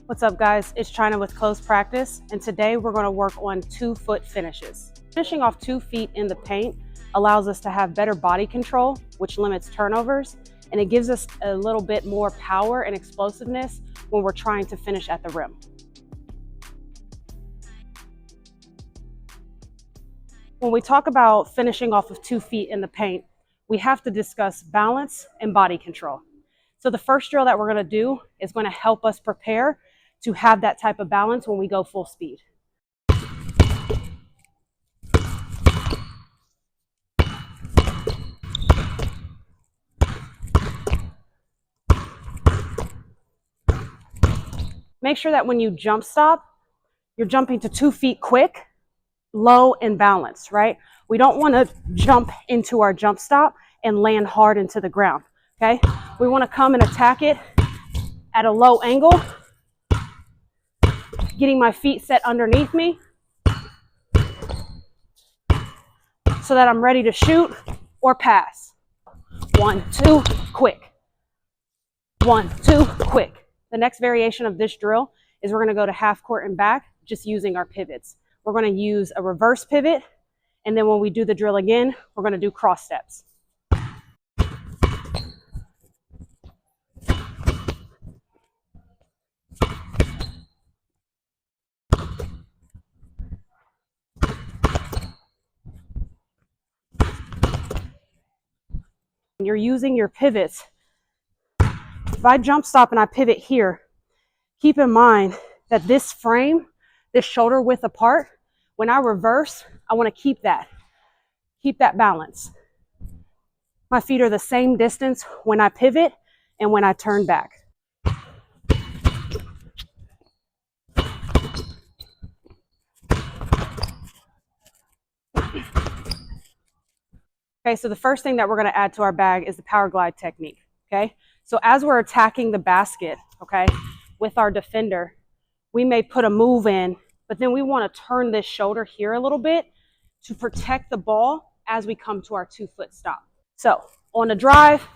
What's up, guys? It's China with Close Practice, and today we're going to work on 2-foot finishes. Finishing off 2 feet in the paint allows us to have better body control, which limits turnovers, and it gives us a little bit more power and explosiveness when we're trying to finish at the rim. When we talk about finishing off of 2 feet in the paint, we have to discuss balance and body control. So the first drill that we're going to do is going to help us prepare to have that type of balance when we go full speed. Make sure that when you jump stop, you're jumping to 2 feet quick, low, and balanced, right? We don't want to jump into our jump stop and land hard into the ground, okay? We want to come and attack it at a low angle, getting my feet set underneath me so that I'm ready to shoot or pass. 1, 2, quick. 1, 2, quick. The next variation of this drill is we're going to go to half court and back, just using our pivots. We're going to use a reverse pivot, and then when we do the drill again, we're going to do cross steps. When you're using your pivots, if I jump stop and I pivot here, keep in mind that this frame, this shoulder width apart, when I reverse, I want to keep that balance. My feet are the same distance when I pivot and when I turn back. Okay, so the first thing that we're going to add to our bag is the power glide technique, okay? So as we're attacking the basket, okay, with our defender, we may put a move in, but then we want to turn this shoulder here a little bit to protect the ball as we come to our 2-foot stop. So on the drive,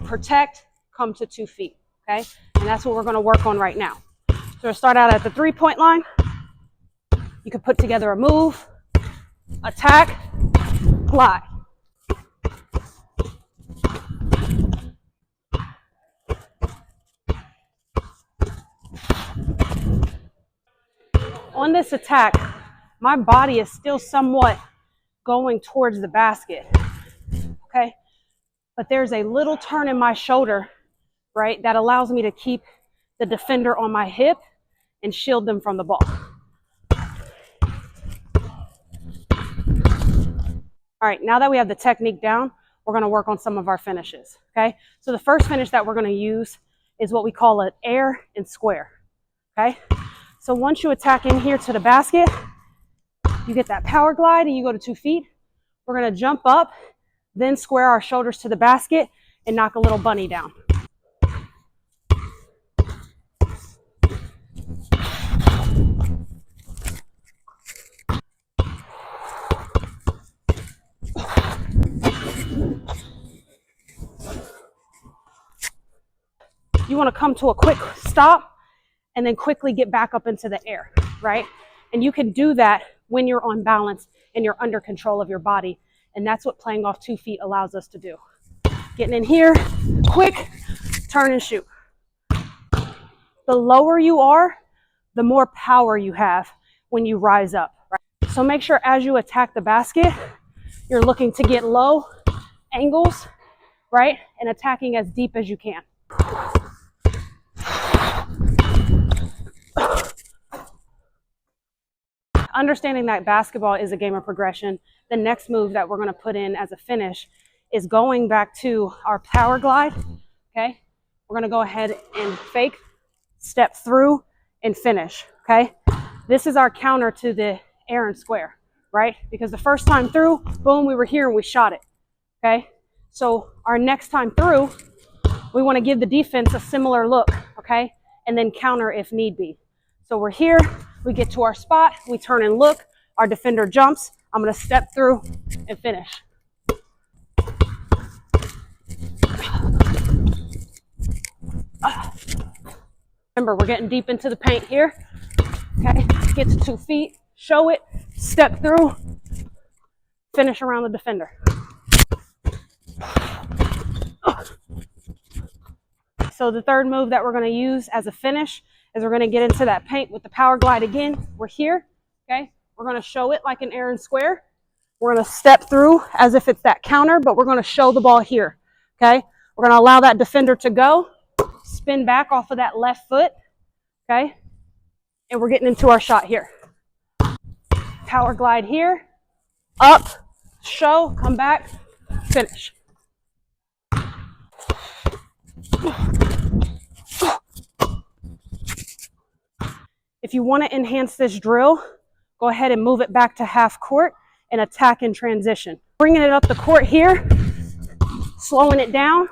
protect, come to 2 feet, okay? And that's what we're going to work on right now. So we'll start out at the 3-point line. You can put together a move, attack, glide. On this attack, my body is still somewhat going towards the basket, okay? But there's a little turn in my shoulder, right, that allows me to keep the defender on my hip and shield them from the ball. All right, now that we have the technique down, we're going to work on some of our finishes, okay? So the first finish that we're going to use is what we call an air and square, okay? So once you attack in here to the basket, you get that power glide and you go to 2 feet. We're going to jump up, then square our shoulders to the basket and knock a little bunny down. You want to come to a quick stop and then quickly get back up into the air, right? And you can do that when you're on balance and you're under control of your body. And that's what playing off 2 feet allows us to do. Getting in here, quick, turn and shoot. The lower you are, the more power you have when you rise up, right? So make sure as you attack the basket, you're looking to get low angles, right? And attacking as deep as you can. Understanding that basketball is a game of progression, the next move that we're going to put in as a finish is going back to our power glide, okay? We're going to go ahead and fake, step through, and finish, okay? This is our counter to the air and square, right? Because the first time through, boom, we were here and we shot it, okay? So our next time through, we want to give the defense a similar look, okay? And then counter if need be. So we're here, we get to our spot, we turn and look, our defender jumps, I'm going to step through and finish. Remember, we're getting deep into the paint here. Okay, get to 2 feet, show it, step through, finish around the defender. So the third move that we're going to use as a finish is we're going to get into that paint with the power glide again. We're here, okay? We're going to show it like an Aaron square. We're going to step through as if it's that counter, but we're going to show the ball here, okay? We're going to allow that defender to go, spin back off of that left foot, okay? And we're getting into our shot here. Power glide here, up, show, come back, finish. If you want to enhance this drill, go ahead and move it back to half court and attack in transition. Bringing it up the court here, slowing it down,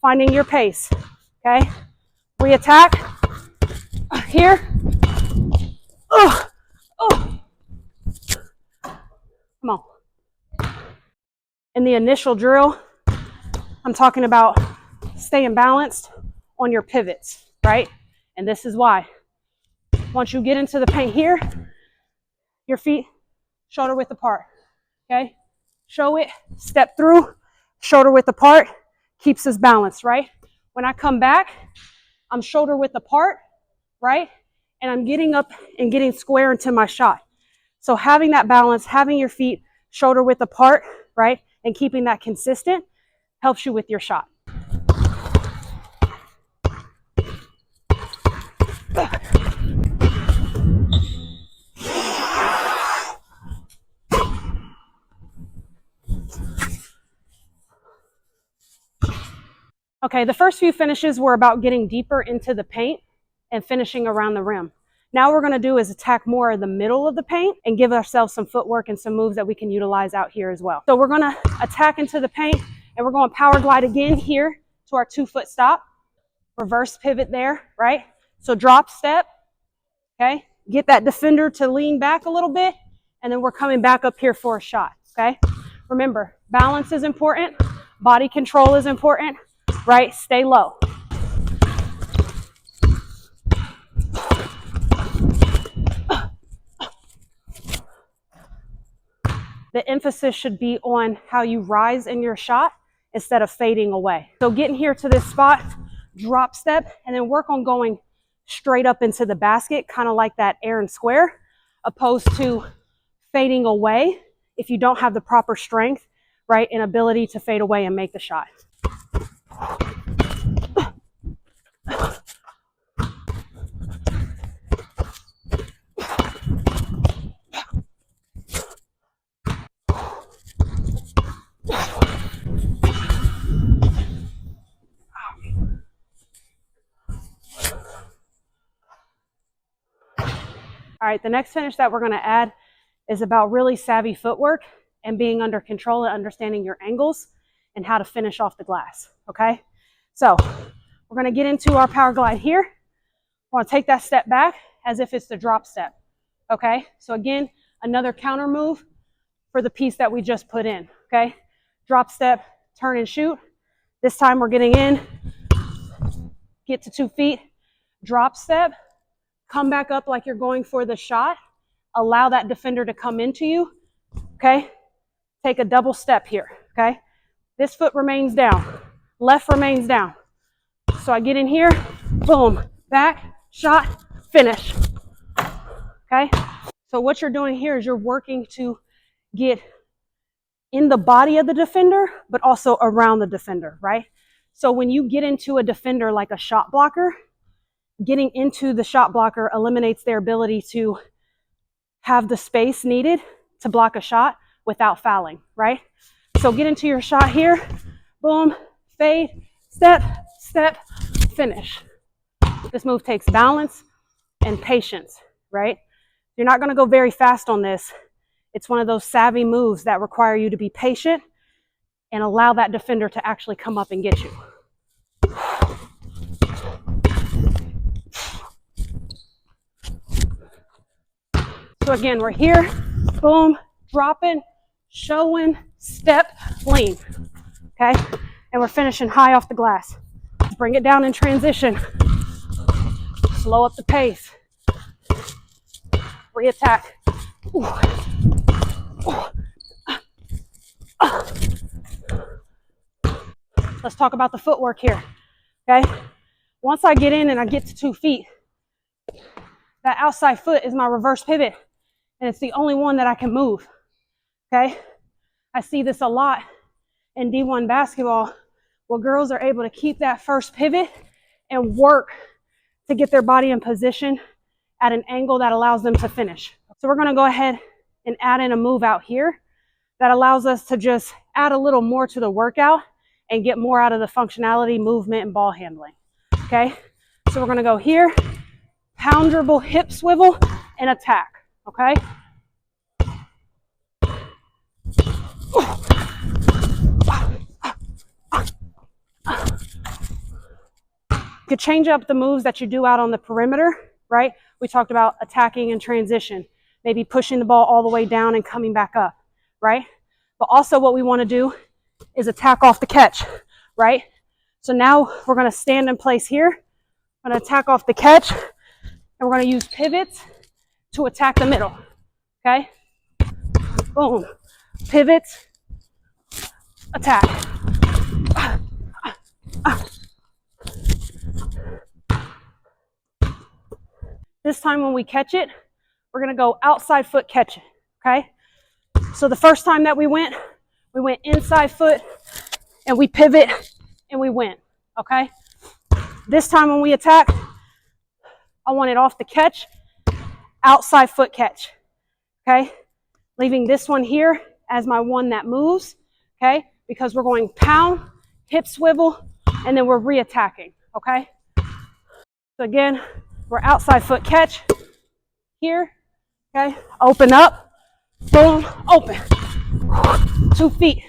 finding your pace, okay? Re-attack, here, oh, oh, come on. In the initial drill, I'm talking about staying balanced on your pivots, right? And this is why. Once you get into the paint here, your feet shoulder width apart, okay? Show it, step through, shoulder width apart, keeps us balanced, right? When I come back, I'm shoulder width apart, right? And I'm getting up and getting square into my shot. So having that balance, having your feet shoulder width apart, right? And keeping that consistent helps you with your shot. Okay, the first few finishes were about getting deeper into the paint and finishing around the rim. Now what we're going to do is attack more of the middle of the paint and give ourselves some footwork and some moves that we can utilize out here as well. So we're going to attack into the paint and we're going to power glide again here to our 2-foot stop. Reverse pivot there, right? So drop step, okay? Get that defender to lean back a little bit and then we're coming back up here for a shot, okay? Remember, balance is important, body control is important, right? Stay low. The emphasis should be on how you rise in your shot instead of fading away. So getting here to this spot, drop step, and then work on going straight up into the basket, kind of like that Aaron square, opposed to fading away if you don't have the proper strength, right, and ability to fade away and make the shot. All right, the next finish that we're going to add is about really savvy footwork and being under control and understanding your angles and how to finish off the glass, okay? So we're going to get into our power glide here. We're going to take that step back as if it's the drop step, okay? So again, another counter move for the piece that we just put in, okay? Drop step, turn and shoot. This time we're getting in, get to 2 feet, drop step, come back up like you're going for the shot. Allow that defender to come into you, okay? Take a double step here, okay? This foot remains down. Left remains down. So I get in here, boom, back, shot, finish, okay? So what you're doing here is you're working to get in the body of the defender, but also around the defender, right? So when you get into a defender like a shot blocker, getting into the shot blocker eliminates their ability to have the space needed to block a shot without fouling, right? So get into your shot here, boom, fade, step, step, finish. This move takes balance and patience, right? You're not going to go very fast on this. It's one of those savvy moves that require you to be patient and allow that defender to actually come up and get you. So again, we're here, boom, dropping, showing, step, lean, okay? And we're finishing high off the glass. Bring it down in transition. Slow up the pace. Re-attack. Let's talk about the footwork here, okay? Once I get in and I get to 2 feet, that outside foot is my reverse pivot, and it's the only one that I can move, okay? I see this a lot in D1 basketball where girls are able to keep that first pivot and work to get their body in position at an angle that allows them to finish. So we're going to go ahead and add in a move out here that allows us to just add a little more to the workout and get more out of the functionality, movement, and ball handling, okay? So we're going to go here, pound dribble, hip swivel, and attack, okay? You could change up the moves that you do out on the perimeter, right? We talked about attacking and transition, maybe pushing the ball all the way down and coming back up, right? But also what we want to do is attack off the catch, right? So now we're going to stand in place here. I'm going to attack off the catch, and we're going to use pivots to attack the middle, okay? Boom. Pivots, attack. This time when we catch it, we're going to go outside foot catch it, okay? So the first time that we went inside foot, and we pivot, and we went, okay? This time when we attack, I want it off the catch, outside foot catch, okay? Leaving this one here as my one that moves, okay? Because we're going pound, hip swivel, and then we're re-attacking, okay? So again, we're outside foot catch here, okay? Open up, boom, open. 2 feet.